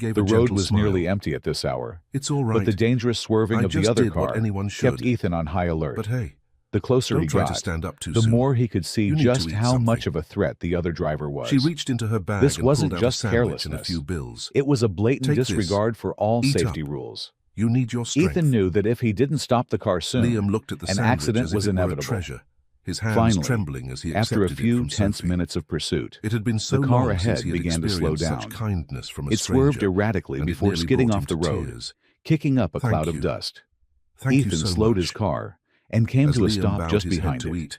gave The a road gentle was smile. nearly empty at this hour, It's all right. but the dangerous swerving I of the just other did what car anyone should. kept Ethan on high alert. But hey, The closer don't he try got, to stand up too the soon. more he could see You need just to eat how much something. of a threat the other driver was. She reached into her bag This and wasn't pulled out just a sandwich and a carelessness. few bills. It was a blatant Take this. disregard for all Eat safety up. rules. You need your strength. Ethan knew that if he didn't stop the car soon, Liam looked at the an sandwich accident as if was it were a inevitable. treasure, his hands Finally, trembling as he after a accepted it few from tense Sophie. minutes of pursuit, It had been so the car long ahead since he had began to slow experienced down. such kindness from a It stranger, swerved erratically and it before nearly skidding brought off him the to road, tears. kicking up a Thank cloud you. of dust. Thank you Ethan so slowed much. his car and came As to a Liam stop bowed just his head behind to it. eat,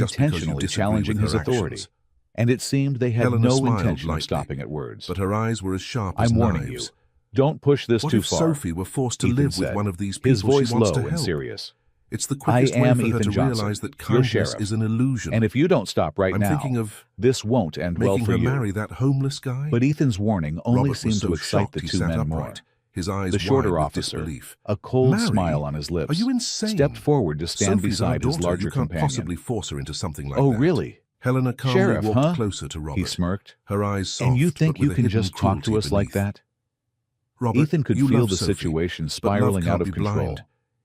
just because you intentionally disagree challenging with his her authority. actions. And it seemed they had Helena no smiled intention of lightly, stopping at words. But her eyes were as sharp as I'm warning you. knives. Don't push this What too if far. Sophie were forced to Ethan live said, with one of these his people voice she wants low to and help? serious. It's the I quickest way am for her Ethan to Johnson, realize that your kindness sheriff. is an illusion. And if you don't stop right I'm now, thinking of this won't end well making for her you. marry that homeless guy. But Ethan's warning only Robert seemed was so to excite shocked the he two sat men upright, more. his eyes The shorter wide with officer, disbelief. a cold Marry? smile on his lips, Are you insane? stepped forward to stand Sophie's our beside his daughter. larger You can't companion. possibly force her into something like Oh, that. really? Helena calmly Sheriff, walked huh? closer to Robert. He smirked. Her eyes soft, And you think but with you a can hidden just talk to cruelty us like beneath. that? Robert, Ethan could you feel love the Sophie, situation but love spiraling can't out of be control. blind.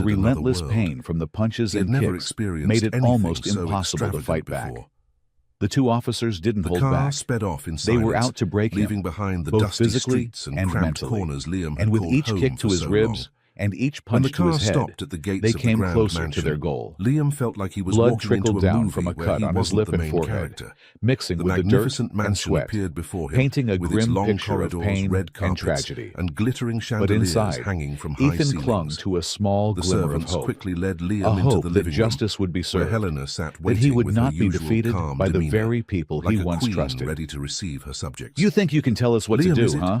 entered another relentless world. pain from the punches He had and never kicks experienced made it anything almost so impossible to extravagant fight back. before. The two officers didn't The hold car back. sped off in They silence, were out to break leaving him, behind the both dusty physically streets and and cramped mentally. corners Liam had And with called each home kick to for his so ribs long. and each When the punch to car his head, stopped at the gates they of the came Grand closer Mansion, to their goal. Liam felt like he was Blood walking trickled into a down movie from a where cut he on his wasn't lip the and main forehead, character. mixing The with the dirt magnificent and mansion sweat, appeared before him, painting a with its grim long picture of corridors, pain red and carpets, tragedy. and glittering But chandeliers inside, hanging from high Ethan ceilings. clung to a small The glimmer of servants hope, quickly led a Liam into hope the that living room, justice would be where served, Helena sat that waiting he would with her not be usual defeated calm by the demeanor, very people like he a once queen trusted. ready to receive her subjects. You think you can tell us what Liam, to is do, it? huh?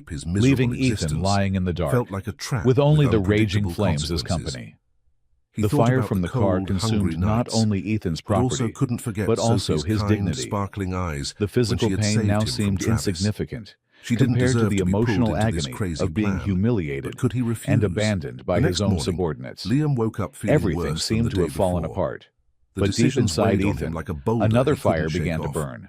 escape his miserable leaving existence Ethan lying in the dark, felt like a trap with only with the raging unpredictable flames as consequences. company. He The thought fire about from the car cold, hungry consumed not nights, only Ethan's but also property, couldn't forget but also Sophie's his kind, dignity. sparkling eyes The physical when she had pain saved now him from seemed Travis. insignificant She didn't compared to deserve the to be pulled emotional into this agony crazy of being plan, humiliated but could he refuse? and abandoned by The his next own morning, subordinates. Liam woke up feeling Everything worse seemed than to the have day fallen before. apart. The But deep decisions inside weighed on Ethan, him like a boulder another he couldn't fire shake began to off. burn.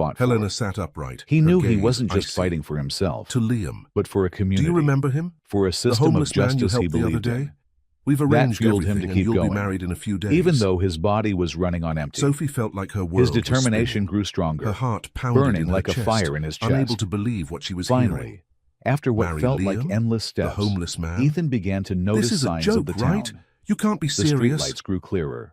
fought Helena for. sat upright. He her knew he gaze wasn't just icy. fighting for himself, To Liam. but for a Do community. you remember him? For a The system of homeless man you justice he helped the other believed day? in. We've arranged fueled him everything to and keep you'll be going. married in a few days. Even though his body was running on empty, Sophie felt like her world his was determination spinning. grew stronger, Her heart pounded burning in her like a chest, fire in his chest. unable to believe what she was Finally, hearing. after what Marry felt Liam, like endless The steps, homeless man? Ethan began to notice This is a signs joke, of the town. right? You can't be The serious. streetlights grew clearer.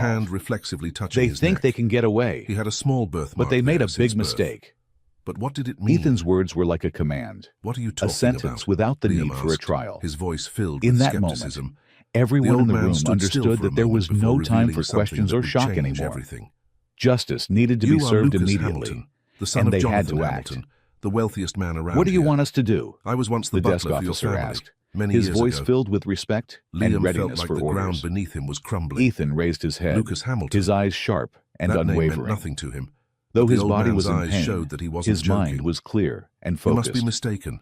hand reflexively touching They his think neck. they can get away, He had a small birthmark but they made there a since big birth. mistake. But what did it mean? Ethan's words were like a command, What are you a talking sentence about? without the Liam need for a asked, trial. his voice filled In with that skepticism. moment, everyone The in old the man room stood still understood for a that there moment was before no time revealing for something questions that or would shock change anymore. everything. Justice needed to You be are served Lucas immediately, Hamilton, the son and of they had Jonathan to Hamilton, act. the wealthiest man around What do you here. want us to do? I was once The the desk butler for your officer family, asked, many his years voice ago. filled with respect Liam and felt readiness like for the ground orders. beneath him was crumbling. Ethan raised his head, Lucas Hamilton. his eyes sharp and That name meant unwavering. nothing to him. Though but the his old body man's was in eyes pain, showed that he wasn't his joking. mind was clear and You must be focused. mistaken.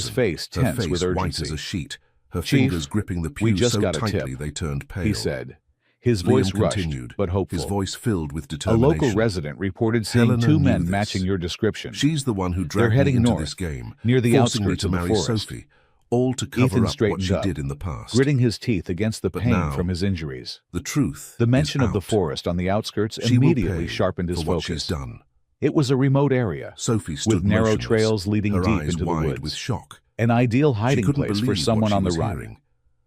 his face her tense with face white urgency. as a sheet, her "Chief, fingers gripping the we pew just so got a tightly tip," they turned pale. he said, his Liam voice rushed continued, but hopeful. his voice filled with "A determination. local resident reported seeing Helena two knew men this. matching your description. She's the one who They're dragged me heading into north, this game, near the forcing me outskirts to of the marry forest." Sophie, all to cover Ethan up what straightened she up, did in the past. gritting his teeth against the But pain now, from his injuries. The truth The mention is of the out. forest on the outskirts She will immediately pay sharpened his for what she's focus. done. It was a remote area, Sophie stood with narrow motionless, trails leading her deep eyes into the wide woods. with shock. An ideal She hiding couldn't place believe for someone what she on the was run. hearing.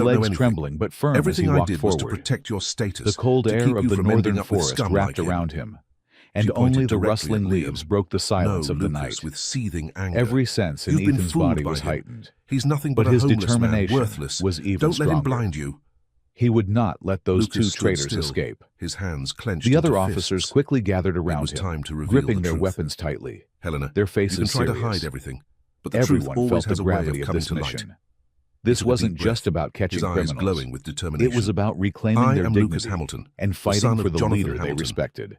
don't know legs anything. trembling but firm Everything as he I walked did was to forward. protect your status, The cold to air keep of you the from ending northern up with forest scum wrapped like him. around him, She and pointed only the directly rustling at leaves Liam. broke the silence No, of the Lucas, night. with seething anger. Every sense in You've been Ethan's fooled body by was him. heightened. He's nothing but But a his homeless man, determination worthless. was even Don't let him stronger. blind you. He would not let those Lucas two stood traitors still, escape. his hands clenched The other into officers fists. quickly gathered It around was him, time to reveal gripping the their truth. weapons tightly. Helena, Their you can faces try to serious. hide everything, but the truth Everyone always felt the has a way gravity of of coming this to light. mission. This He took a wasn't deep just breath, about catching his eyes criminals. glowing with determination. It was about reclaiming I their am dignity Lucas Hamilton, and son fighting of for the Jonathan leader they Hamilton. respected.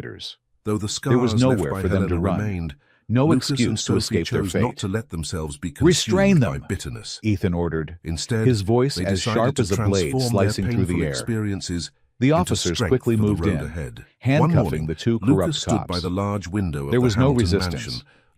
perpetrators. Though the There was scars left nowhere by for them to Helena run. remained, No Lucas and excuse to Sophie escape their chose not fate. to let themselves be Restrain consumed by them, bitterness. Ethan ordered, Instead, his voice they as decided sharp to as a blade transform slicing their through the painful air. experiences The into officers strength quickly for the moved road in, ahead. One handcuffing morning, the two corrupt Lucas stood cops. by the large window of There the was no Hamilton resistance. mansion,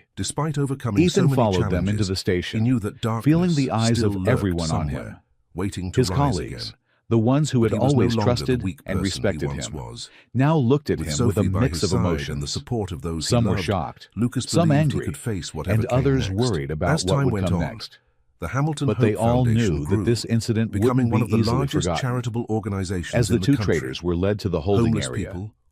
quickly. Despite overcoming so Ethan many followed challenges, them into the he station, knew that darkness feeling the eyes still of lurked everyone on somewhere, him. waiting to His rise colleagues, again. the ones who But had he was no always longer trusted the weak and person respected he once him, was. now looked at With him with Sophie a by mix his of side emotions. and the support of those Some he were loved, shocked, Lucas some believed angry, he could face whatever and came others next. worried about As what time would went come on, next. the Hamilton But Hope they all Foundation knew grew, that this incident becoming wouldn't one be of the easily largest forgotten. charitable organizations As the in the two country. traders were led to the holding Homeless area, people,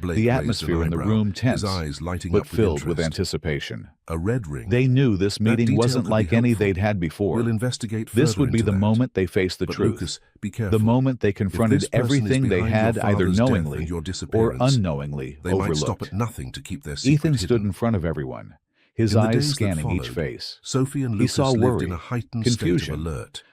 Blake The raised an atmosphere in the eyebrow, room tense, his eyes lighting but up filled with interest. anticipation. A red ring. They knew this meeting detail wasn't could be like any helpful. they'd had before. We'll investigate further This would be into the that. moment they faced the But truth. Lucas, be careful. The moment they confronted this person is everything they behind had your either father's death knowingly and your or disappearance, unknowingly they might stop overlooked. at nothing to keep their secret Ethan stood hidden. in front of everyone, his In the eyes days that scanning each followed, face. Sophie and He Lucas saw lived worry, in a heightened confusion, state of alert.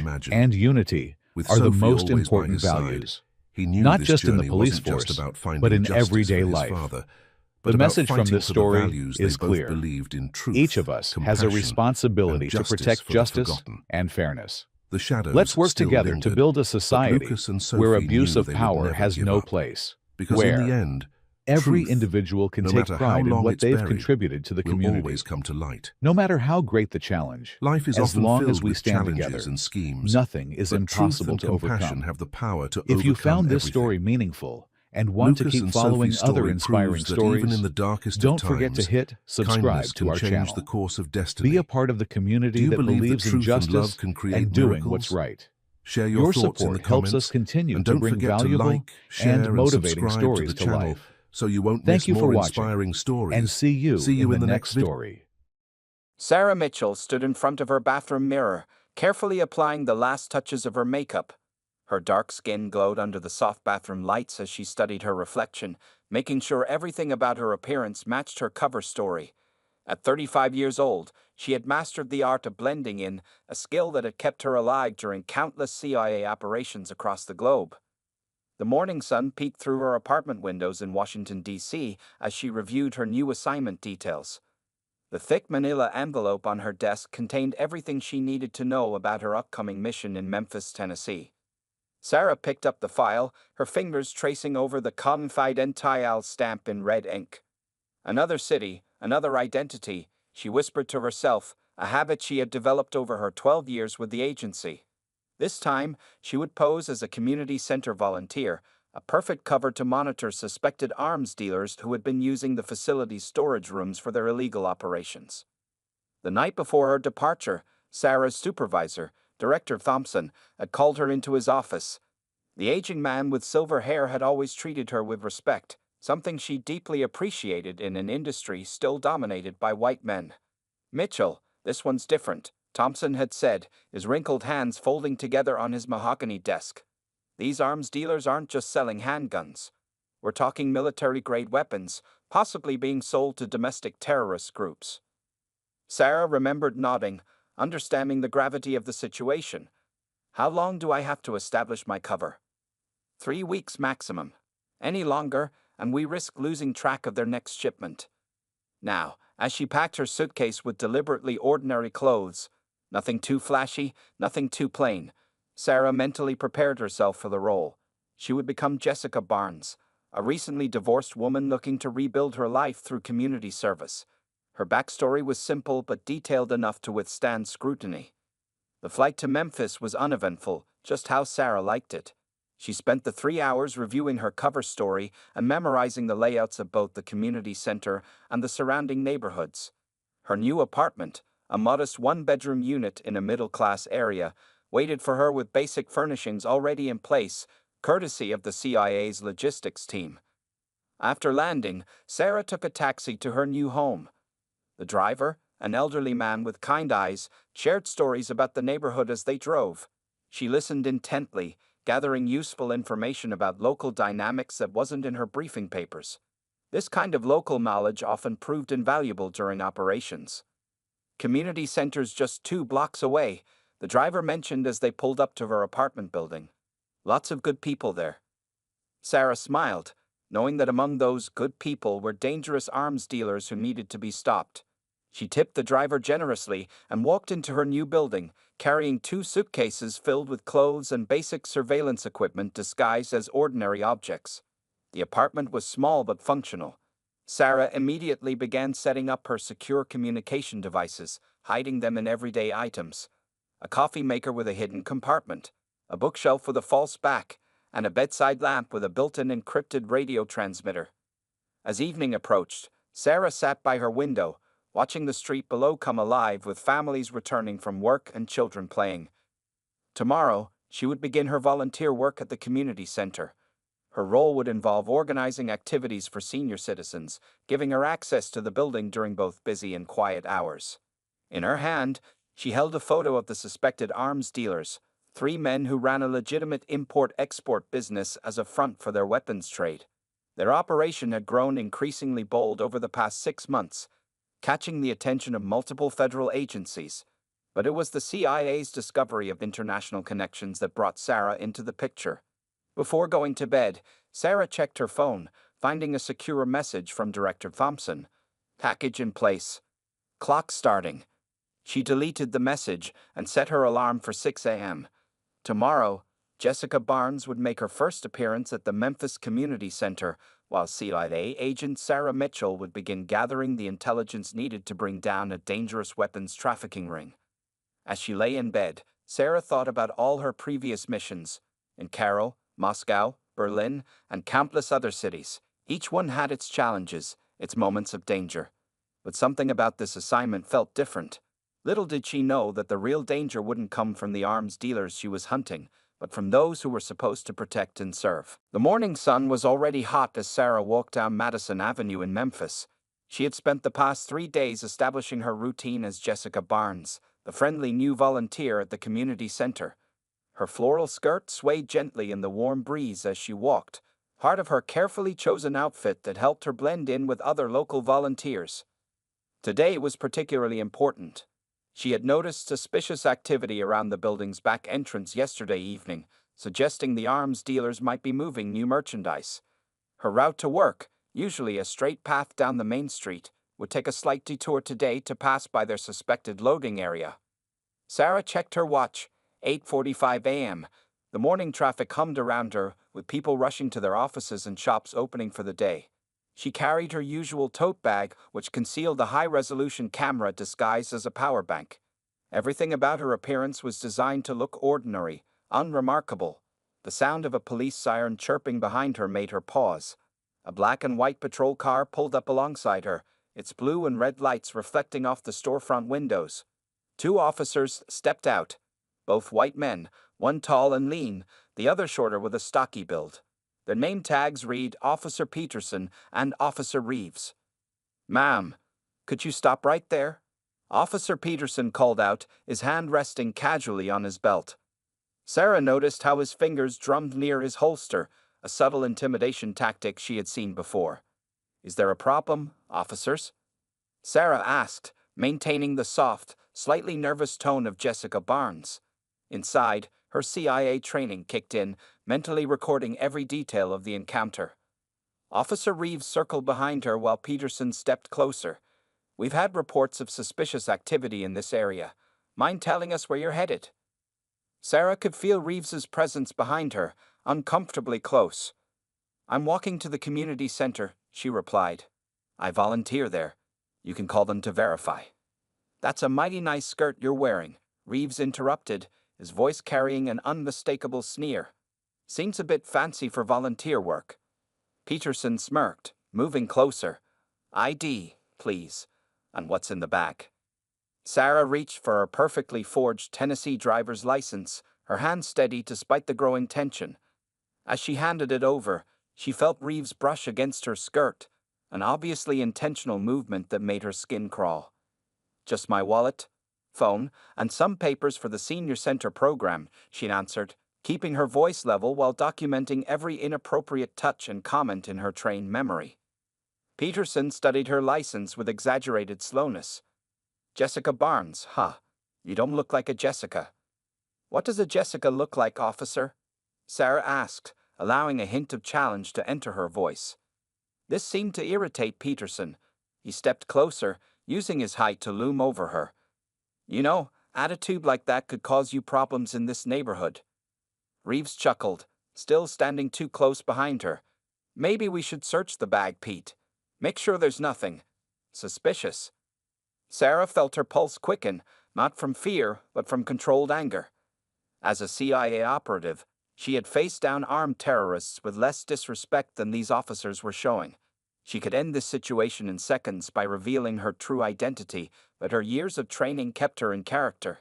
imagined. and unity With are the Sophie most always by important his side, values. he knew Not this just in the journey police wasn't just force, about finding but in justice everyday for his life. father, but The about message from fighting this for the story values is they both clear. believed in truth, Each of us has a compassion, responsibility and to justice protect for the justice forgotten. and fairness. The shadows Let's work still together to lingered, build a but society Lucas and where Sophie abuse knew of they would power never has give no up. place. Because Where in the end, every truth, individual can no take matter how pride in long what it's they've buried, contributed to the will community. always come to light. No matter how great the challenge, Life is as often long filled as we with stand challenges together, and schemes, nothing is but impossible truth to and compassion overcome. have the power to If you overcome found this everything. story meaningful and want to Lucas keep and following Sophie's other story inspiring proves that even in stories, the darkest of don't forget to times, hit subscribe kindness to can our change channel. the course of destiny. Be a part of the Do community you that believe that believes in truth and love justice can create and doing miracles? what's right. Share your Your thoughts in the support helps us comments, continue and to don't bring forget to valuable like, share, and and motivating subscribe to stories the to channel life. so you won't Thank miss you for more watching, inspiring stories. and see you in in the the next video. story. Sarah Mitchell stood in front of her bathroom mirror, carefully applying the last touches of her makeup. Her dark skin glowed under the soft bathroom lights as she studied her reflection, making sure everything about her appearance matched her cover story. At 35 years old, she had mastered the art of blending in, a skill that had kept her alive during countless CIA operations across the globe. The morning sun peeked through her apartment windows in Washington, D.C. as she reviewed her new assignment details. The thick manila envelope on her desk contained everything she needed to know about her upcoming mission in Memphis, Tennessee. Sarah picked up the file, her fingers tracing over the confidential stamp in red ink. Another city, another identity, she whispered to herself, a habit she had developed over her 12 years with the agency. This time, she would pose as a community center volunteer, a perfect cover to monitor suspected arms dealers who had been using the facility's storage rooms for their illegal operations. The night before her departure, Sarah's supervisor, Director Thompson, had called her into his office. The aging man with silver hair had always treated her with respect, something she deeply appreciated in an industry still dominated by white men. "Mitchell, this one's different," Thompson had said, his wrinkled hands folding together on his mahogany desk. "These arms dealers aren't just selling handguns. We're talking military-grade weapons, possibly being sold to domestic terrorist groups." Sarah remembered nodding, understanding the gravity of the situation. "How long do I have to establish my cover?" 3 weeks maximum. Any longer, and we risk losing track of their next shipment. Now, as she packed her suitcase with deliberately ordinary clothes, nothing too flashy, nothing too plain, Sarah mentally prepared herself for the role. She would become Jessica Barnes, a recently divorced woman looking to rebuild her life through community service. Her backstory was simple but detailed enough to withstand scrutiny. The flight to Memphis was uneventful, just how Sarah liked it. She spent the 3 hours reviewing her cover story and memorizing the layouts of both the community center and the surrounding neighborhoods. Her new apartment, a modest one-bedroom unit in a middle-class area, waited for her with basic furnishings already in place, courtesy of the CIA's logistics team. After landing, Sarah took a taxi to her new home. The driver, an elderly man with kind eyes, shared stories about the neighborhood as they drove. She listened intently, gathering useful information about local dynamics that wasn't in her briefing papers. This kind of local knowledge often proved invaluable during operations. "Community center's just 2 blocks away," the driver mentioned as they pulled up to her apartment building. "Lots of good people there." Sarah smiled, knowing that among those good people were dangerous arms dealers who needed to be stopped. She tipped the driver generously and walked into her new building, carrying 2 suitcases filled with clothes and basic surveillance equipment disguised as ordinary objects. The apartment was small but functional. Sarah immediately began setting up her secure communication devices, hiding them in everyday items. A coffee maker with a hidden compartment, a bookshelf with a false back, and a bedside lamp with a built-in encrypted radio transmitter. As evening approached, Sarah sat by her window, watching the street below come alive with families returning from work and children playing. Tomorrow, she would begin her volunteer work at the community center. Her role would involve organizing activities for senior citizens, giving her access to the building during both busy and quiet hours. In her hand, she held a photo of the suspected arms dealers, 3 men who ran a legitimate import-export business as a front for their weapons trade. Their operation had grown increasingly bold over the past 6 months, catching the attention of multiple federal agencies. But it was the CIA's discovery of international connections that brought Sarah into the picture. Before going to bed, Sarah checked her phone, finding a secure message from Director Thompson. "Package in place. Clock starting." She deleted the message and set her alarm for 6 a.m. Tomorrow, Jessica Barnes would make her first appearance at the Memphis Community Center, while CIA agent Sarah Mitchell would begin gathering the intelligence needed to bring down a dangerous weapons trafficking ring. As she lay in bed, Sarah thought about all her previous missions in Cairo, Moscow, Berlin, and countless other cities. Each one had its challenges, its moments of danger. But something about this assignment felt different. Little did she know that the real danger wouldn't come from the arms dealers she was hunting, but from those who were supposed to protect and serve. The morning sun was already hot as Sarah walked down Madison Avenue in Memphis. She had spent the past 3 days establishing her routine as Jessica Barnes, the friendly new volunteer at the community center. Her floral skirt swayed gently in the warm breeze as she walked, part of her carefully chosen outfit that helped her blend in with other local volunteers. Today was particularly important. She had noticed suspicious activity around the building's back entrance yesterday evening, suggesting the arms dealers might be moving new merchandise. Her route to work, usually a straight path down the main street, would take a slight detour today to pass by their suspected loading area. Sarah checked her watch, 8:45 a.m. The morning traffic hummed around her, with people rushing to their offices and shops opening for the day. She carried her usual tote bag, which concealed a high-resolution camera disguised as a power bank. Everything about her appearance was designed to look ordinary, unremarkable. The sound of a police siren chirping behind her made her pause. A black and white patrol car pulled up alongside her, its blue and red lights reflecting off the storefront windows. 2 officers stepped out, both white men, one tall and lean, the other shorter with a stocky build. Their name tags read Officer Peterson and Officer Reeves. "Ma'am, could you stop right there?" Officer Peterson called out, his hand resting casually on his belt. Sarah noticed how his fingers drummed near his holster, a subtle intimidation tactic she had seen before. "Is there a problem, officers?" Sarah asked, maintaining the soft, slightly nervous tone of Jessica Barnes. Inside, her CIA training kicked in, mentally recording every detail of the encounter. Officer Reeves circled behind her while Peterson stepped closer. "We've had reports of suspicious activity in this area. Mind telling us where you're headed?" Sarah could feel Reeves's presence behind her, uncomfortably close. "I'm walking to the community center," she replied. "I volunteer there. You can call them to verify." "That's a mighty nice skirt you're wearing," Reeves interrupted, his voice carrying an unmistakable sneer. "Seems a bit fancy for volunteer work." Peterson smirked, moving closer. "ID, please. And what's in the bag?" Sarah reached for her perfectly forged Tennessee driver's license, her hand steady despite the growing tension. As she handed it over, she felt Reeves brush against her skirt, an obviously intentional movement that made her skin crawl. "Just my wallet, phone, and some papers for the senior center program," she answered, keeping her voice level while documenting every inappropriate touch and comment in her trained memory. Peterson studied her license with exaggerated slowness. "Jessica Barnes, huh? You don't look like a Jessica." "What does a Jessica look like, officer?" Sarah asked, allowing a hint of challenge to enter her voice. This seemed to irritate Peterson. He stepped closer, using his height to loom over her. "You know, attitude like that could cause you problems in this neighborhood." Reeves chuckled, still standing too close behind her. "Maybe we should search the bag, Pete. Make sure there's nothing suspicious." Sarah felt her pulse quicken, not from fear, but from controlled anger. As a CIA operative, she had faced down armed terrorists with less disrespect than these officers were showing. She could end this situation in seconds by revealing her true identity, but her years of training kept her in character.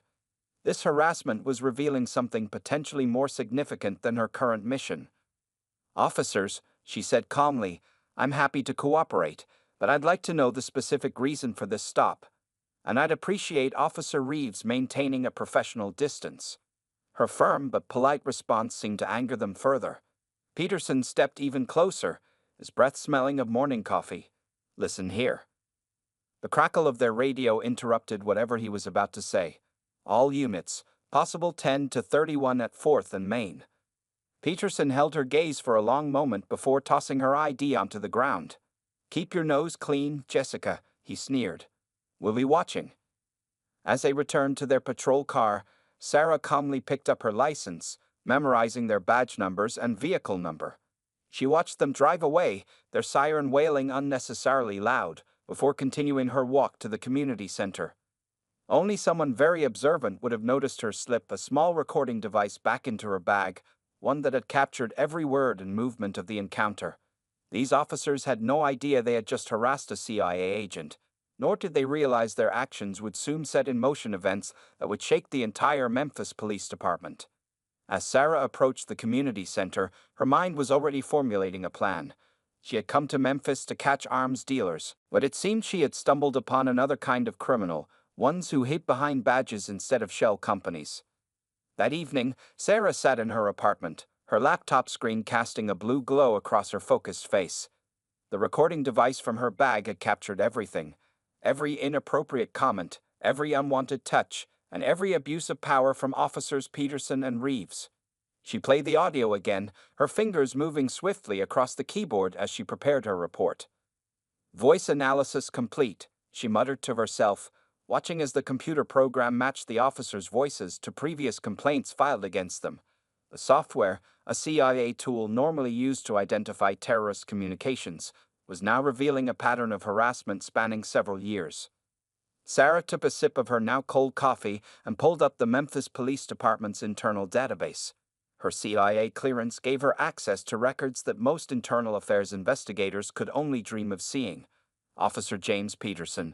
This harassment was revealing something potentially more significant than her current mission. "Officers," she said calmly, "I'm happy to cooperate, but I'd like to know the specific reason for this stop. And I'd appreciate Officer Reeves maintaining a professional distance." Her firm but polite response seemed to anger them further. Peterson stepped even closer, his breath smelling of morning coffee. "Listen here." The crackle of their radio interrupted whatever he was about to say. "All units, possible 10 to 31 at 4th and Main." Peterson held her gaze for a long moment before tossing her ID onto the ground. "Keep your nose clean, Jessica," he sneered. "We'll be watching." As they returned to their patrol car, Sarah calmly picked up her license, memorizing their badge numbers and vehicle number. She watched them drive away, their siren wailing unnecessarily loud, before continuing her walk to the community center. Only someone very observant would have noticed her slip a small recording device back into her bag, one that had captured every word and movement of the encounter. These officers had no idea they had just harassed a CIA agent, nor did they realize their actions would soon set in motion events that would shake the entire Memphis Police Department. As Sarah approached the community center, her mind was already formulating a plan. She had come to Memphis to catch arms dealers, but it seemed she had stumbled upon another kind of criminal, ones who hid behind badges instead of shell companies. That evening, Sarah sat in her apartment, her laptop screen casting a blue glow across her focused face. The recording device from her bag had captured everything. Every inappropriate comment, every unwanted touch, and every abuse of power from Officers Peterson and Reeves. She played the audio again, her fingers moving swiftly across the keyboard as she prepared her report. Voice analysis complete, she muttered to herself, watching as the computer program matched the officers' voices to previous complaints filed against them. The software, a CIA tool normally used to identify terrorist communications, was now revealing a pattern of harassment spanning several years. Sarah took a sip of her now cold coffee and pulled up the Memphis Police Department's internal database. Her CIA clearance gave her access to records that most internal affairs investigators could only dream of seeing. Officer James Peterson.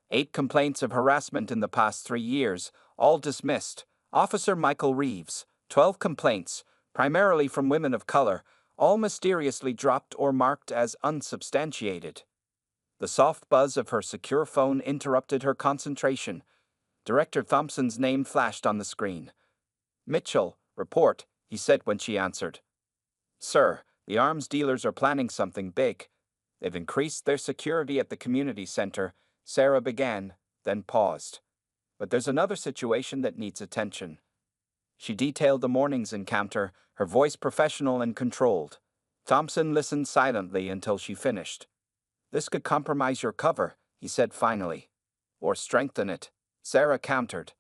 8 complaints of harassment in the past 3 years, all dismissed. Officer Michael Reeves. 12 complaints, primarily from women of color, all mysteriously dropped or marked as unsubstantiated. The soft buzz of her secure phone interrupted her concentration. Director Thompson's name flashed on the screen. "Mitchell, report," he said when she answered. "Sir, the arms dealers are planning something big. They've increased their security at the community center," Sarah began, then paused. "But there's another situation that needs attention." She detailed the morning's encounter, her voice professional and controlled. Thompson listened silently until she finished. "This could compromise your cover," he said finally. "Or strengthen it," Sarah countered.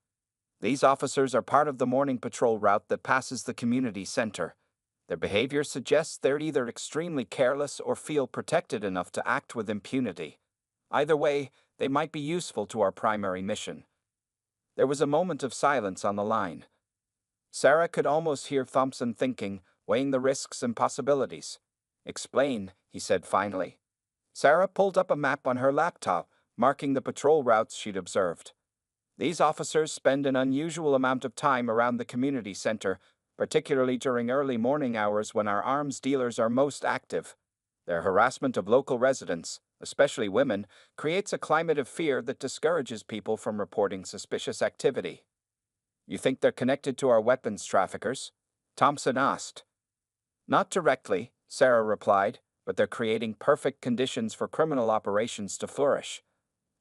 "These officers are part of the morning patrol route that passes the community center. Their behavior suggests they're either extremely careless or feel protected enough to act with impunity. Either way, they might be useful to our primary mission." There was a moment of silence on the line. Sarah could almost hear Thompson thinking, weighing the risks and possibilities. "Explain," he said finally. Sarah pulled up a map on her laptop, marking the patrol routes she'd observed. "These officers spend an unusual amount of time around the community center, particularly during early morning hours when our arms dealers are most active. Their harassment of local residents, especially women, creates a climate of fear that discourages people from reporting suspicious activity." "You think they're connected to our weapons traffickers?" Thompson asked. "Not directly," Sarah replied, "but they're creating perfect conditions for criminal operations to flourish.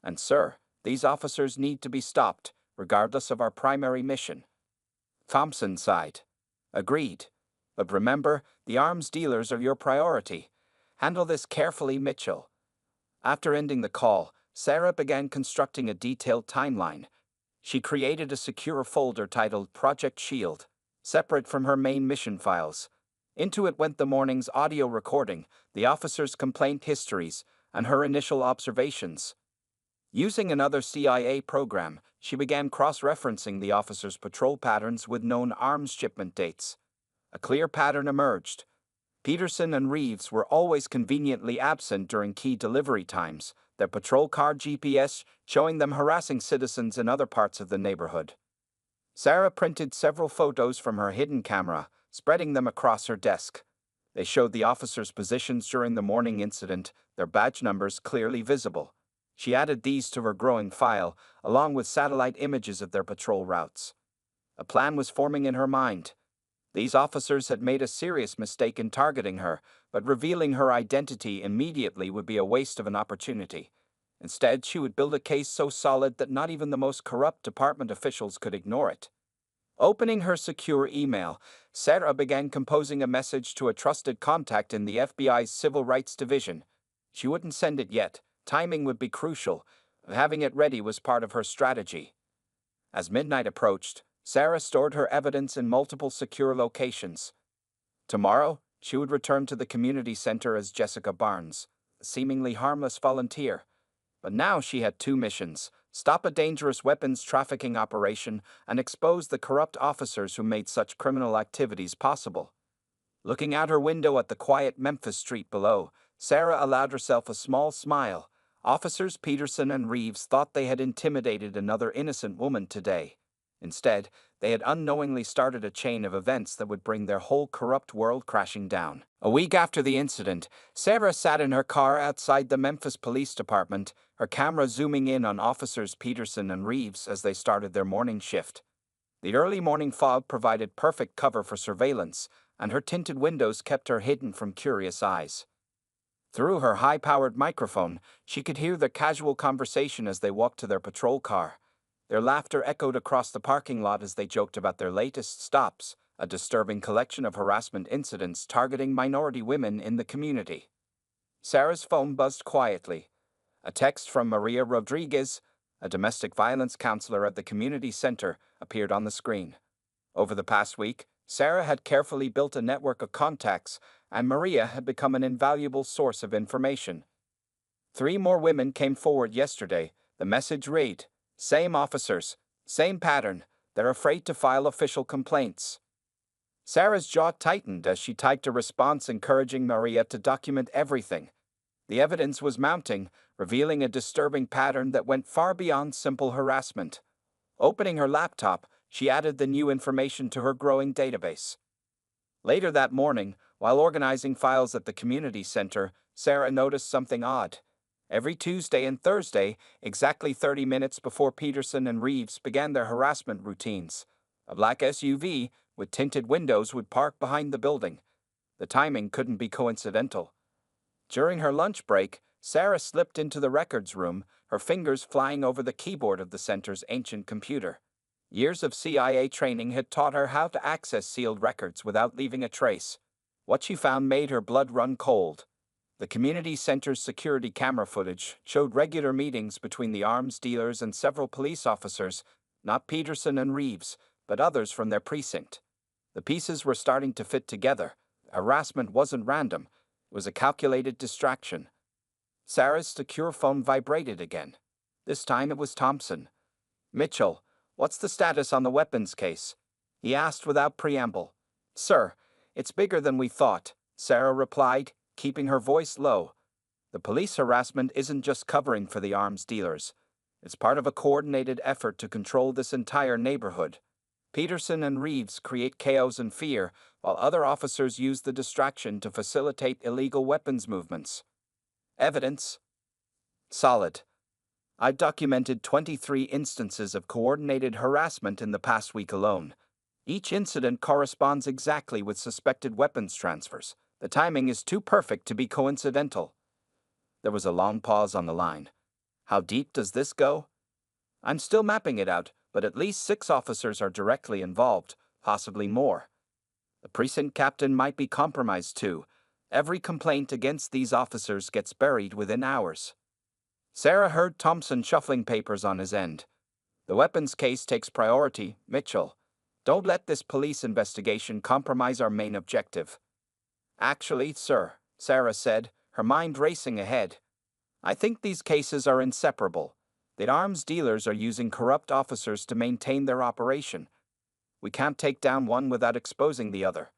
And sir, these officers need to be stopped, regardless of our primary mission." Thompson sighed. "Agreed. But remember, the arms dealers are your priority. Handle this carefully, Mitchell." After ending the call, Sarah began constructing a detailed timeline. She created a secure folder titled Project Shield, separate from her main mission files. Into it went the morning's audio recording, the officers' complaint histories, and her initial observations. Using another CIA program, she began cross-referencing the officers' patrol patterns with known arms shipment dates. A clear pattern emerged. Peterson and Reeves were always conveniently absent during key delivery times, their patrol car GPS showing them harassing citizens in other parts of the neighborhood. Sarah printed several photos from her hidden camera, spreading them across her desk. They showed the officers' positions during the morning incident, their badge numbers clearly visible. She added these to her growing file, along with satellite images of their patrol routes. A plan was forming in her mind. These officers had made a serious mistake in targeting her, but revealing her identity immediately would be a waste of an opportunity. Instead, she would build a case so solid that not even the most corrupt department officials could ignore it. Opening her secure email, Sarah began composing a message to a trusted contact in the FBI's Civil Rights Division. She wouldn't send it yet. Timing would be crucial. Having it ready was part of her strategy. As midnight approached, Sarah stored her evidence in multiple secure locations. Tomorrow, she would return to the community center as Jessica Barnes, a seemingly harmless volunteer. But now she had 2 missions: stop a dangerous weapons trafficking operation and expose the corrupt officers who made such criminal activities possible. Looking out her window at the quiet Memphis street below, Sarah allowed herself a small smile. Officers Peterson and Reeves thought they had intimidated another innocent woman today. Instead, they had unknowingly started a chain of events that would bring their whole corrupt world crashing down. A week after the incident, Sarah sat in her car outside the Memphis Police Department, her camera zooming in on officers Peterson and Reeves as they started their morning shift. The early morning fog provided perfect cover for surveillance, and her tinted windows kept her hidden from curious eyes. Through her high-powered microphone, she could hear their casual conversation as they walked to their patrol car. Their laughter echoed across the parking lot as they joked about their latest stops, a disturbing collection of harassment incidents targeting minority women in the community. Sarah's phone buzzed quietly. A text from Maria Rodriguez, a domestic violence counselor at the community center, appeared on the screen. Over the past week, Sarah had carefully built a network of contacts, and Maria had become an invaluable source of information. 3 more women came forward yesterday. The message read, "Same officers, same pattern. They're afraid to file official complaints." Sarah's jaw tightened as she typed a response encouraging Maria to document everything. The evidence was mounting, revealing a disturbing pattern that went far beyond simple harassment. Opening her laptop, she added the new information to her growing database. Later that morning, while organizing files at the community center, Sarah noticed something odd. Every Tuesday and Thursday, exactly 30 minutes before Peterson and Reeves began their harassment routines, a black SUV with tinted windows would park behind the building. The timing couldn't be coincidental. During her lunch break, Sarah slipped into the records room, her fingers flying over the keyboard of the center's ancient computer. Years of CIA training had taught her how to access sealed records without leaving a trace. What she found made her blood run cold. The community center's security camera footage showed regular meetings between the arms dealers and several police officers, not Peterson and Reeves, but others from their precinct. The pieces were starting to fit together. Harassment wasn't random. It was a calculated distraction. Sarah's secure phone vibrated again. This time it was Thompson. "Mitchell, what's the status on the weapons case?" he asked without preamble. "Sir, it's bigger than we thought," Sarah replied, keeping her voice low. "The police harassment isn't just covering for the arms dealers. It's part of a coordinated effort to control this entire neighborhood. Peterson and Reeves create chaos and fear, while other officers use the distraction to facilitate illegal weapons movements." Evidence? Solid. I've documented 23 instances of coordinated harassment in the past week alone. Each incident corresponds exactly with suspected weapons transfers. The timing is too perfect to be coincidental. There was a long pause on the line. How deep does this go? I'm still mapping it out, but at least 6 officers are directly involved, possibly more. The precinct captain might be compromised too. Every complaint against these officers gets buried within hours. Sarah heard Thompson shuffling papers on his end. "The weapons case takes priority, Mitchell. Don't let this police investigation compromise our main objective." "Actually, sir," Sarah said, her mind racing ahead, "I think these cases are inseparable. The arms dealers are using corrupt officers to maintain their operation. We can't take down one without exposing the other."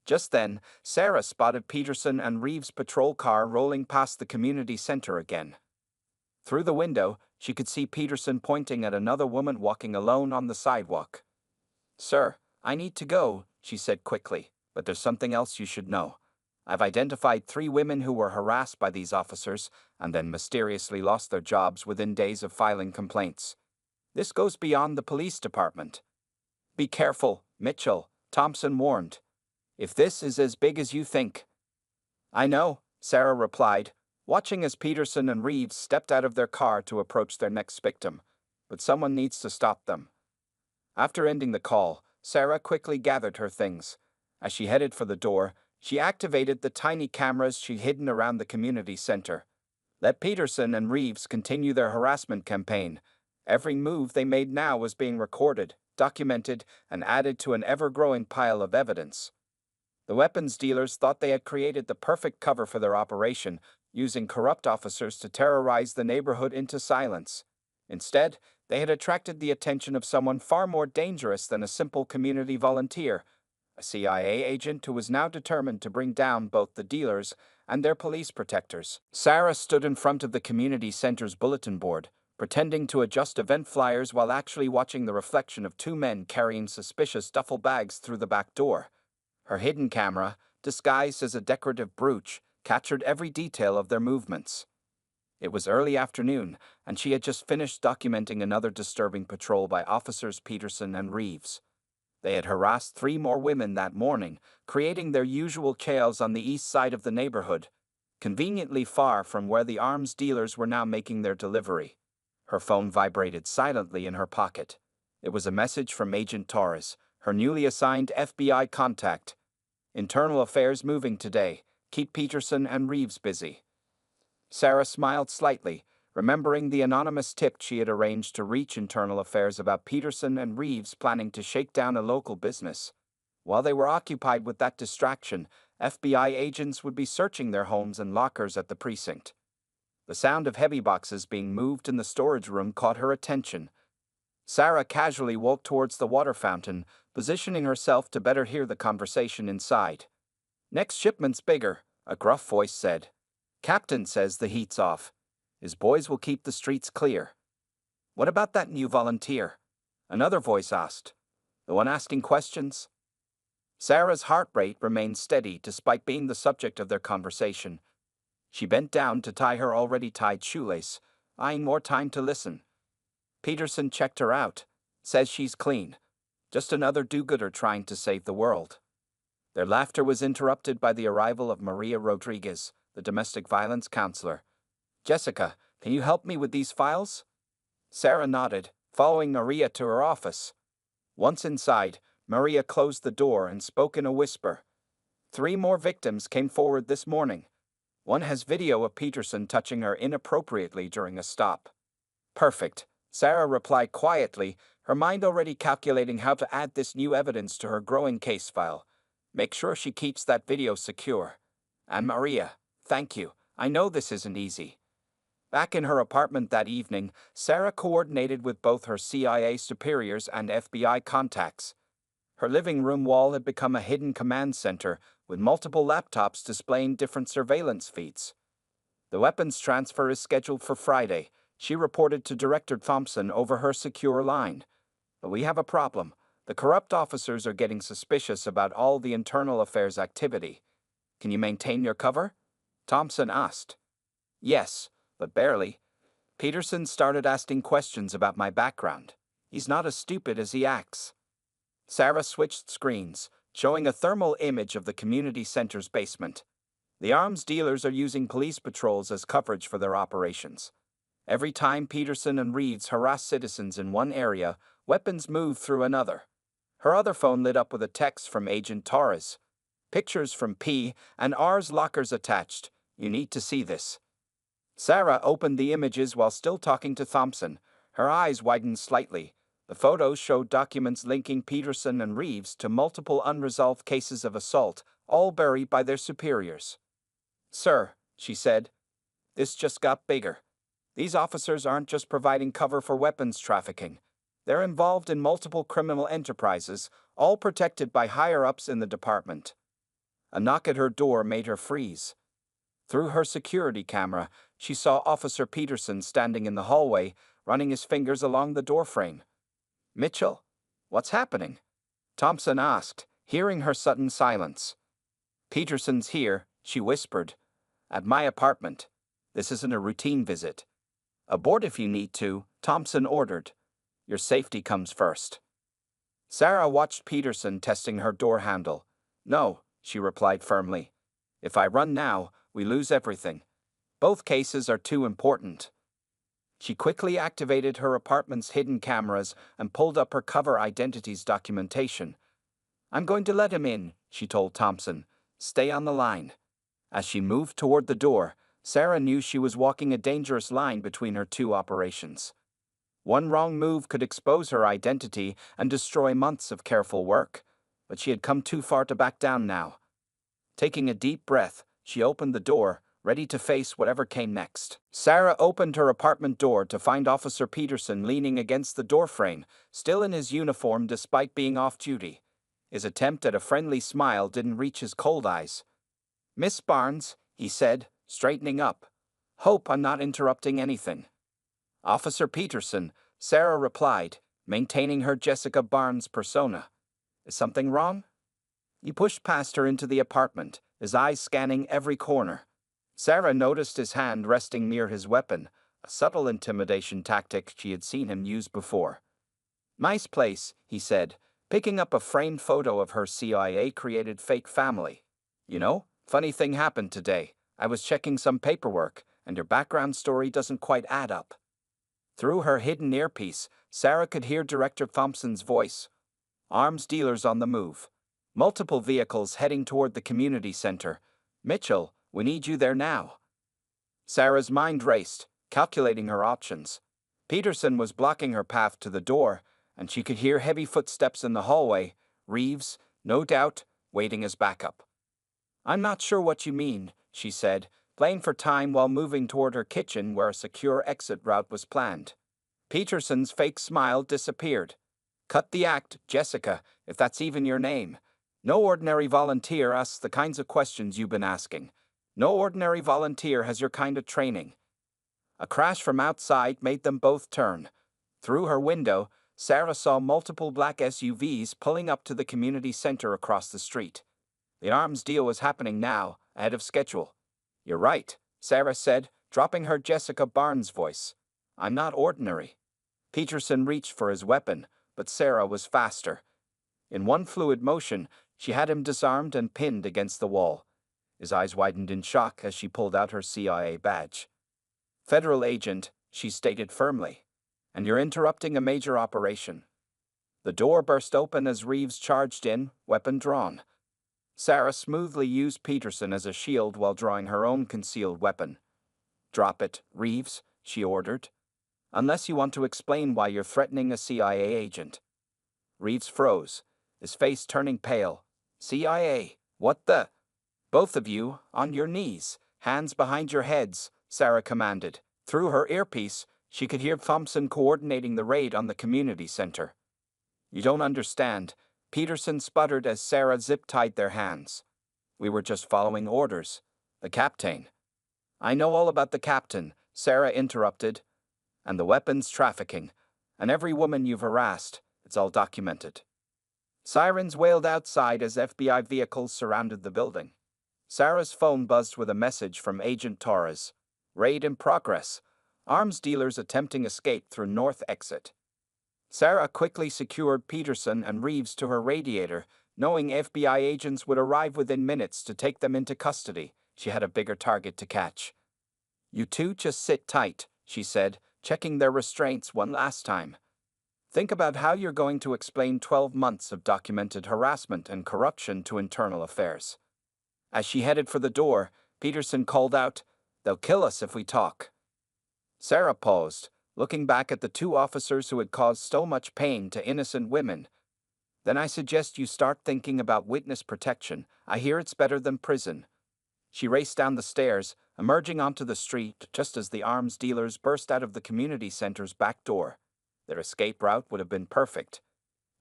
Just then, Sarah spotted Peterson and Reeves' patrol car rolling past the community center again. Through the window, she could see Peterson pointing at another woman walking alone on the sidewalk. "Sir, I need to go," she said quickly, "but there's something else you should know. I've identified 3 women who were harassed by these officers and then mysteriously lost their jobs within days of filing complaints. This goes beyond the police department." "Be careful, Mitchell," Thompson warned. "If this is as big as you think." "I know," Sarah replied, watching as Peterson and Reeves stepped out of their car to approach their next victim. "But someone needs to stop them." After ending the call, Sarah quickly gathered her things. As she headed for the door, she activated the tiny cameras she'd hidden around the community center. Let Peterson and Reeves continue their harassment campaign. Every move they made now was being recorded, documented, and added to an ever-growing pile of evidence. The weapons dealers thought they had created the perfect cover for their operation, using corrupt officers to terrorize the neighborhood into silence. Instead, they had attracted the attention of someone far more dangerous than a simple community volunteer, a CIA agent who was now determined to bring down both the dealers and their police protectors. Sarah stood in front of the community center's bulletin board, pretending to adjust event flyers while actually watching the reflection of two men carrying suspicious duffel bags through the back door. Her hidden camera, disguised as a decorative brooch, captured every detail of their movements. It was early afternoon, and she had just finished documenting another disturbing patrol by Officers Peterson and Reeves. They had harassed 3 more women that morning, creating their usual chaos on the east side of the neighborhood, conveniently far from where the arms dealers were now making their delivery. Her phone vibrated silently in her pocket. It was a message from Agent Torres, her newly assigned FBI contact. "Internal affairs moving today. Keep Peterson and Reeves busy." Sarah smiled slightly, remembering the anonymous tip she had arranged to reach Internal Affairs about Peterson and Reeves planning to shake down a local business. While they were occupied with that distraction, FBI agents would be searching their homes and lockers at the precinct. The sound of heavy boxes being moved in the storage room caught her attention. Sarah casually walked towards the water fountain, positioning herself to better hear the conversation inside. "Next shipment's bigger," a gruff voice said. "Captain says the heat's off. His boys will keep the streets clear." "What about that new volunteer?" another voice asked. "The one asking questions?" Sarah's heart rate remained steady despite being the subject of their conversation. She bent down to tie her already tied shoelace, eyeing more time to listen. "Peterson checked her out. Says she's clean. Just another do-gooder trying to save the world." Their laughter was interrupted by the arrival of Maria Rodriguez, the domestic violence counselor. "Jessica, can you help me with these files?" Sarah nodded, following Maria to her office. Once inside, Maria closed the door and spoke in a whisper. 3 more victims came forward this morning. One has video of Peterson touching her inappropriately during a stop. "Perfect," Sarah replied quietly, her mind already calculating how to add this new evidence to her growing case file. "Make sure she keeps that video secure. And Maria, thank you. I know this isn't easy." Back in her apartment that evening, Sarah coordinated with both her CIA superiors and FBI contacts. Her living room wall had become a hidden command center, with multiple laptops displaying different surveillance feeds. "The weapons transfer is scheduled for Friday," she reported to Director Thompson over her secure line. "But we have a problem. The corrupt officers are getting suspicious about all the internal affairs activity. Can you maintain your cover?" Thompson asked. "Yes, but barely. Peterson started asking questions about my background. He's not as stupid as he acts." Sarah switched screens, showing a thermal image of the community center's basement. The arms dealers are using police patrols as coverage for their operations. Every time Peterson and Reeves harass citizens in one area, weapons move through another. Her other phone lit up with a text from Agent Torres. "Pictures from P and R's lockers attached. You need to see this." Sarah opened the images while still talking to Thompson. Her eyes widened slightly. The photos showed documents linking Peterson and Reeves to multiple unresolved cases of assault, all buried by their superiors. "Sir," she said, "this just got bigger. These officers aren't just providing cover for weapons trafficking. They're involved in multiple criminal enterprises, all protected by higher-ups in the department." A knock at her door made her freeze. Through her security camera, she saw Officer Peterson standing in the hallway, running his fingers along the doorframe. "Mitchell, what's happening?" Thompson asked, hearing her sudden silence. "Peterson's here," she whispered. "At my apartment. This isn't a routine visit." "Abort if you need to," Thompson ordered. "Your safety comes first." Sarah watched Peterson testing her door handle. "No," she replied firmly. "If I run now, we lose everything. Both cases are too important." She quickly activated her apartment's hidden cameras and pulled up her cover identities documentation. "I'm going to let him in," she told Thompson. "Stay on the line." As she moved toward the door, Sarah knew she was walking a dangerous line between her 2 operations. One wrong move could expose her identity and destroy months of careful work, but she had come too far to back down now. Taking a deep breath, she opened the door, ready to face whatever came next. Sarah opened her apartment door to find Officer Peterson leaning against the doorframe, still in his uniform despite being off duty. His attempt at a friendly smile didn't reach his cold eyes. "Miss Barnes," he said, straightening up. "Hope I'm not interrupting anything." "Officer Peterson," Sarah replied, maintaining her Jessica Barnes persona. "Is something wrong?" He pushed past her into the apartment, his eyes scanning every corner. Sarah noticed his hand resting near his weapon, a subtle intimidation tactic she had seen him use before. "Nice place," he said, picking up a framed photo of her CIA-created fake family. "You know, funny thing happened today. I was checking some paperwork, and your background story doesn't quite add up." Through her hidden earpiece, Sarah could hear Director Thompson's voice. "Arms dealers on the move. Multiple vehicles heading toward the community center. Mitchell, we need you there now." Sarah's mind raced, calculating her options. Peterson was blocking her path to the door, and she could hear heavy footsteps in the hallway, Reeves, no doubt, waiting as backup. "I'm not sure what you mean," she said, playing for time while moving toward her kitchen where a secure exit route was planned. Peterson's fake smile disappeared. "Cut the act, Jessica, if that's even your name. No ordinary volunteer asks the kinds of questions you've been asking. No ordinary volunteer has your kind of training." A crash from outside made them both turn. Through her window, Sarah saw multiple black SUVs pulling up to the community center across the street. The arms deal was happening now, ahead of schedule. "You're right," Sarah said, dropping her Jessica Barnes voice. "I'm not ordinary." Peterson reached for his weapon, but Sarah was faster. In one fluid motion, she had him disarmed and pinned against the wall. His eyes widened in shock as she pulled out her CIA badge. "Federal agent," she stated firmly, "and you're interrupting a major operation." The door burst open as Reeves charged in, weapon drawn. Sarah smoothly used Peterson as a shield while drawing her own concealed weapon. "Drop it, Reeves," she ordered. "Unless you want to explain why you're threatening a CIA agent." Reeves froze, his face turning pale. "CIA? What the—" "Both of you, on your knees, hands behind your heads," Sarah commanded. Through her earpiece, she could hear Thompson coordinating the raid on the community center. "You don't understand," Peterson sputtered as Sarah zip-tied their hands. "We were just following orders. The captain." "I know all about the captain," Sarah interrupted. "And the weapons trafficking. And every woman you've harassed. It's all documented." Sirens wailed outside as FBI vehicles surrounded the building. Sarah's phone buzzed with a message from Agent Torres. "Raid in progress. Arms dealers attempting escape through north exit." Sarah quickly secured Peterson and Reeves to her radiator, knowing FBI agents would arrive within minutes to take them into custody. She had a bigger target to catch. "You two just sit tight," she said, checking their restraints one last time. "Think about how you're going to explain 12 months of documented harassment and corruption to internal affairs." As she headed for the door, Peterson called out, "They'll kill us if we talk." Sarah paused, looking back at the two officers who had caused so much pain to innocent women. "Then I suggest you start thinking about witness protection. I hear it's better than prison." She raced down the stairs, emerging onto the street just as the arms dealers burst out of the community center's back door. Their escape route would have been perfect,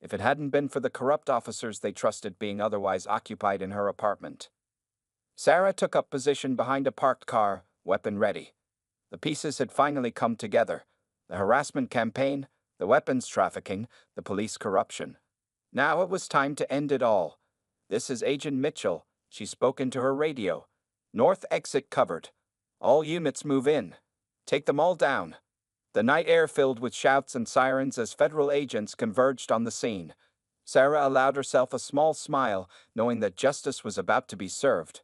if it hadn't been for the corrupt officers they trusted being otherwise occupied in her apartment. Sarah took up position behind a parked car, weapon ready. The pieces had finally come together. The harassment campaign, the weapons trafficking, the police corruption. Now it was time to end it all. "This is Agent Mitchell," she spoke into her radio. "North exit covered. All units move in. Take them all down." The night air filled with shouts and sirens as federal agents converged on the scene. Sarah allowed herself a small smile, knowing that justice was about to be served.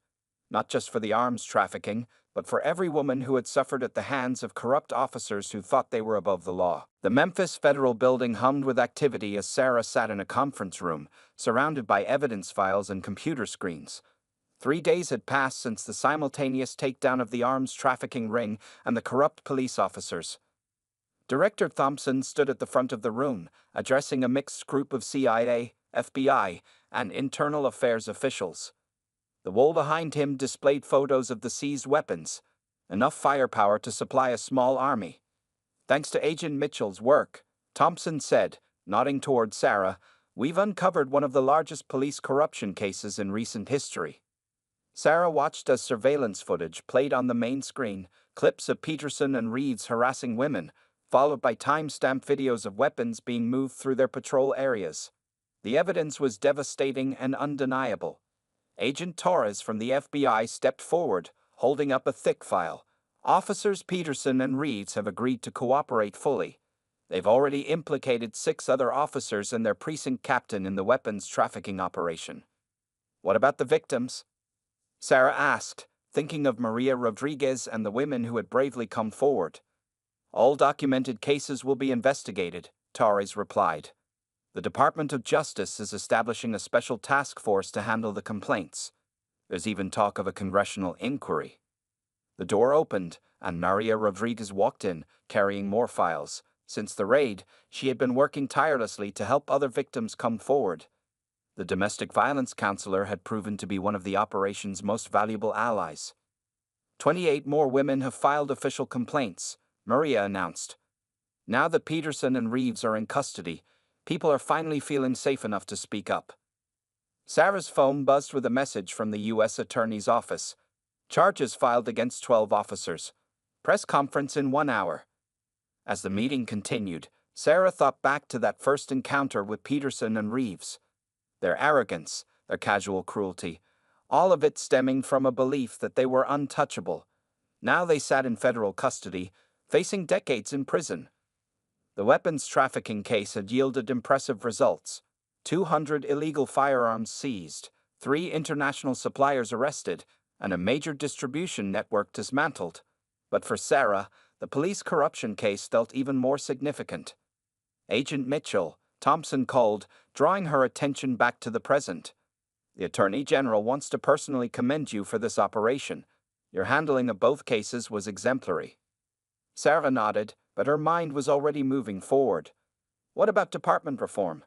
Not just for the arms trafficking, but for every woman who had suffered at the hands of corrupt officers who thought they were above the law. The Memphis Federal Building hummed with activity as Sarah sat in a conference room, surrounded by evidence files and computer screens. 3 days had passed since the simultaneous takedown of the arms trafficking ring and the corrupt police officers. Director Thompson stood at the front of the room, addressing a mixed group of CIA, FBI, and internal affairs officials. The wall behind him displayed photos of the seized weapons, enough firepower to supply a small army. "Thanks to Agent Mitchell's work," Thompson said, nodding toward Sarah, "We've uncovered one of the largest police corruption cases in recent history." Sarah watched as surveillance footage played on the main screen, clips of Peterson and Reeves harassing women, followed by time-stamped videos of weapons being moved through their patrol areas. The evidence was devastating and undeniable. Agent Torres from the FBI stepped forward, holding up a thick file. "Officers Peterson and Reeves have agreed to cooperate fully. They've already implicated 6 other officers and their precinct captain in the weapons trafficking operation." "What about the victims?" Sarah asked, thinking of Maria Rodriguez and the women who had bravely come forward. "All documented cases will be investigated," Torres replied. "The Department of Justice is establishing a special task force to handle the complaints. There's even talk of a congressional inquiry." The door opened, and Maria Rodriguez walked in, carrying more files. Since the raid, she had been working tirelessly to help other victims come forward. The domestic violence counselor had proven to be one of the operation's most valuable allies. 28 more women have filed official complaints," Maria announced. "Now that Peterson and Reeves are in custody, people are finally feeling safe enough to speak up." Sarah's phone buzzed with a message from the U.S. Attorney's Office. "Charges filed against 12 officers. Press conference in 1 hour." As the meeting continued, Sarah thought back to that first encounter with Peterson and Reeves. Their arrogance, their casual cruelty, all of it stemming from a belief that they were untouchable. Now they sat in federal custody, facing decades in prison. The weapons trafficking case had yielded impressive results. 200 illegal firearms seized, 3 international suppliers arrested, and a major distribution network dismantled. But for Sarah, the police corruption case felt even more significant. "Agent Mitchell," Thompson called, drawing her attention back to the present. "The Attorney General wants to personally commend you for this operation. Your handling of both cases was exemplary." Sarah nodded, but her mind was already moving forward. What about department reform?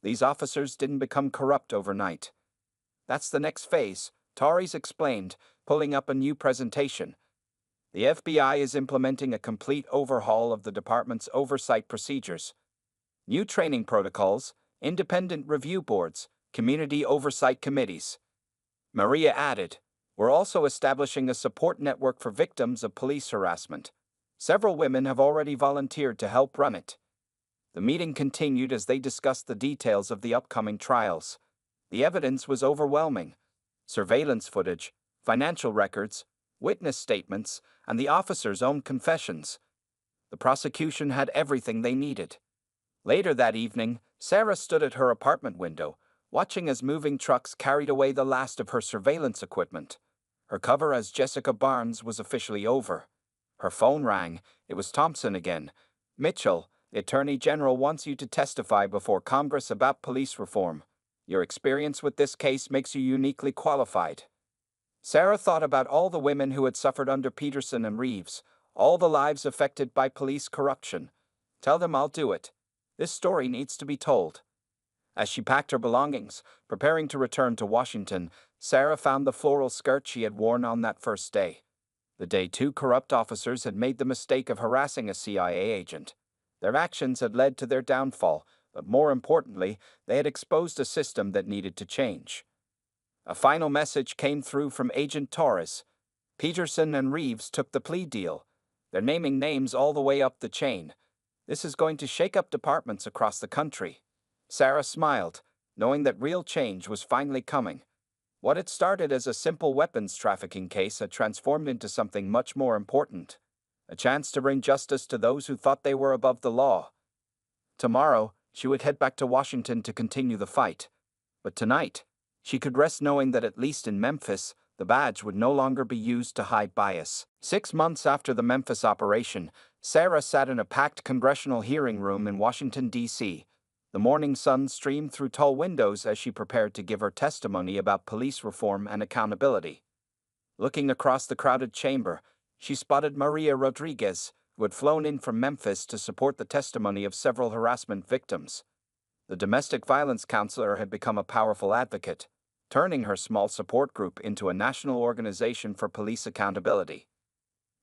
These officers didn't become corrupt overnight. "That's the next phase," Torres explained, pulling up a new presentation. "The FBI is implementing a complete overhaul of the department's oversight procedures. New training protocols, independent review boards, community oversight committees." Maria added, "We're also establishing a support network for victims of police harassment. Several women have already volunteered to help run it." The meeting continued as they discussed the details of the upcoming trials. The evidence was overwhelming. Surveillance footage, financial records, witness statements, and the officers' own confessions. The prosecution had everything they needed. Later that evening, Sarah stood at her apartment window, watching as moving trucks carried away the last of her surveillance equipment. Her cover as Jessica Barnes was officially over. Her phone rang. It was Thompson again. "Mitchell, the Attorney General wants you to testify before Congress about police reform. Your experience with this case makes you uniquely qualified." Sarah thought about all the women who had suffered under Peterson and Reeves, all the lives affected by police corruption. "Tell them I'll do it. This story needs to be told." As she packed her belongings, preparing to return to Washington, Sarah found the floral skirt she had worn on that first day. The day 2 corrupt officers had made the mistake of harassing a CIA agent. Their actions had led to their downfall, but more importantly, they had exposed a system that needed to change. A final message came through from Agent Torres. Peterson and Reeves took the plea deal. They're naming names all the way up the chain. This is going to shake up departments across the country. Sarah smiled, knowing that real change was finally coming. What had started as a simple weapons trafficking case had transformed into something much more important. A chance to bring justice to those who thought they were above the law. Tomorrow, she would head back to Washington to continue the fight. But tonight, she could rest knowing that at least in Memphis, the badge would no longer be used to hide bias. 6 months after the Memphis operation, Sarah sat in a packed congressional hearing room in Washington, D.C. The morning sun streamed through tall windows as she prepared to give her testimony about police reform and accountability. Looking across the crowded chamber, she spotted Maria Rodriguez, who had flown in from Memphis to support the testimony of several harassment victims. The domestic violence counselor had become a powerful advocate, turning her small support group into a national organization for police accountability.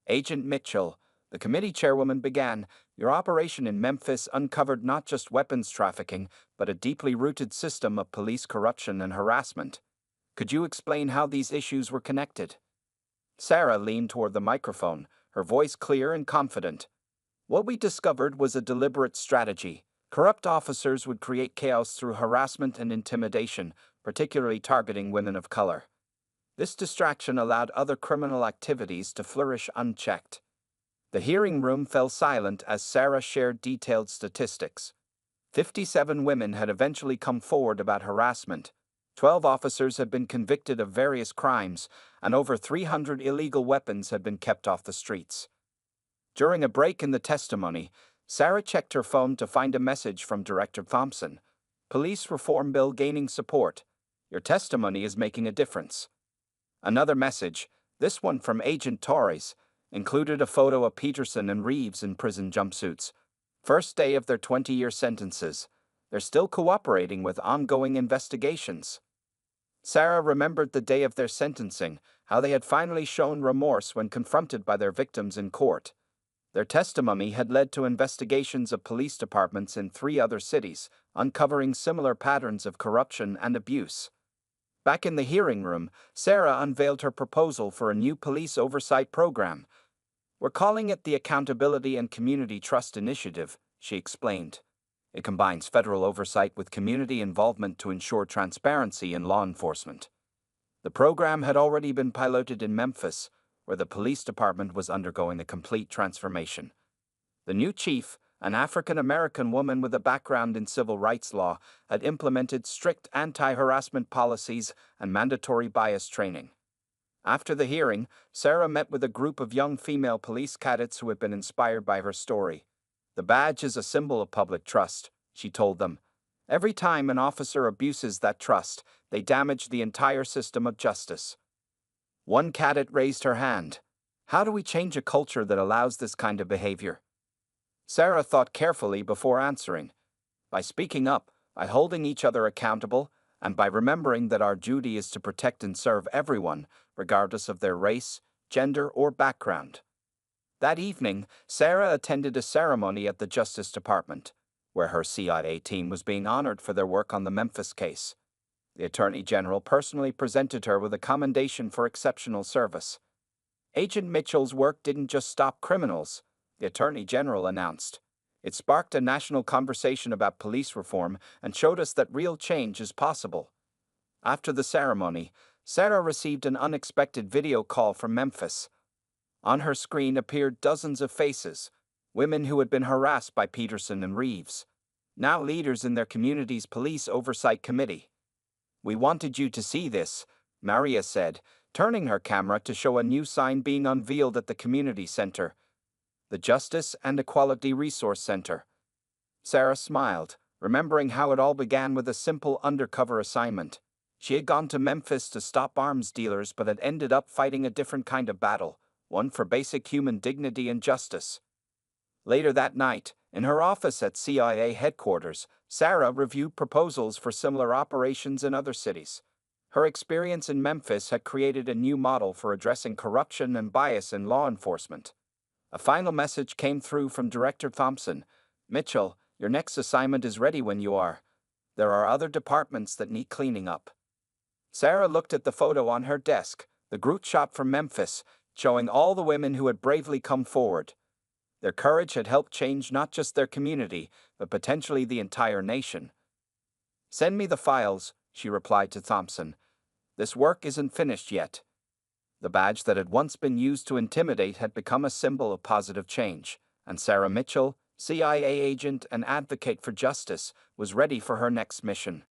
Agent Mitchell, The committee chairwoman began, "Your operation in Memphis uncovered not just weapons trafficking, but a deeply rooted system of police corruption and harassment. Could you explain how these issues were connected?" Sarah leaned toward the microphone, her voice clear and confident. "What we discovered was a deliberate strategy. Corrupt officers would create chaos through harassment and intimidation, particularly targeting women of color. This distraction allowed other criminal activities to flourish unchecked." The hearing room fell silent as Sarah shared detailed statistics. 57 women had eventually come forward about harassment. 12 officers had been convicted of various crimes, and over 300 illegal weapons had been kept off the streets. During a break in the testimony, Sarah checked her phone to find a message from Director Thompson. "Police reform bill gaining support. Your testimony is making a difference." Another message, this one from Agent Torres, included a photo of Peterson and Reeves in prison jumpsuits. First day of their 20-year sentences. They're still cooperating with ongoing investigations. Sarah remembered the day of their sentencing, how they had finally shown remorse when confronted by their victims in court. Their testimony had led to investigations of police departments in 3 other cities, uncovering similar patterns of corruption and abuse. Back in the hearing room, Sarah unveiled her proposal for a new police oversight program. "We're calling it the Accountability and Community Trust Initiative," she explained. "It combines federal oversight with community involvement to ensure transparency in law enforcement." The program had already been piloted in Memphis, where the police department was undergoing a complete transformation. The new chief, an African-American woman with a background in civil rights law, had implemented strict anti-harassment policies and mandatory bias training. After the hearing, Sarah met with a group of young female police cadets who had been inspired by her story. "The badge is a symbol of public trust," she told them. "Every time an officer abuses that trust, they damage the entire system of justice." One cadet raised her hand. "How do we change a culture that allows this kind of behavior?" Sarah thought carefully before answering. "By speaking up, by holding each other accountable, and by remembering that our duty is to protect and serve everyone, regardless of their race, gender, or background." That evening, Sarah attended a ceremony at the Justice Department, where her CIA team was being honored for their work on the Memphis case. The Attorney General personally presented her with a commendation for exceptional service. "Agent Mitchell's work didn't just stop criminals," the Attorney General announced. "It sparked a national conversation about police reform and showed us that real change is possible." After the ceremony, Sarah received an unexpected video call from Memphis. On her screen appeared dozens of faces, women who had been harassed by Peterson and Reeves, now leaders in their community's police oversight committee. "We wanted you to see this," Maria said, turning her camera to show a new sign being unveiled at the community center, the Justice and Equality Resource Center. Sarah smiled, remembering how it all began with a simple undercover assignment. She had gone to Memphis to stop arms dealers but had ended up fighting a different kind of battle, one for basic human dignity and justice. Later that night, in her office at CIA headquarters, Sarah reviewed proposals for similar operations in other cities. Her experience in Memphis had created a new model for addressing corruption and bias in law enforcement. A final message came through from Director Thompson. "Mitchell, your next assignment is ready when you are. There are other departments that need cleaning up." Sarah looked at the photo on her desk, the group shot from Memphis, showing all the women who had bravely come forward. Their courage had helped change not just their community, but potentially the entire nation. "Send me the files," she replied to Thompson. "This work isn't finished yet." The badge that had once been used to intimidate had become a symbol of positive change, and Sarah Mitchell, CIA agent and advocate for justice, was ready for her next mission.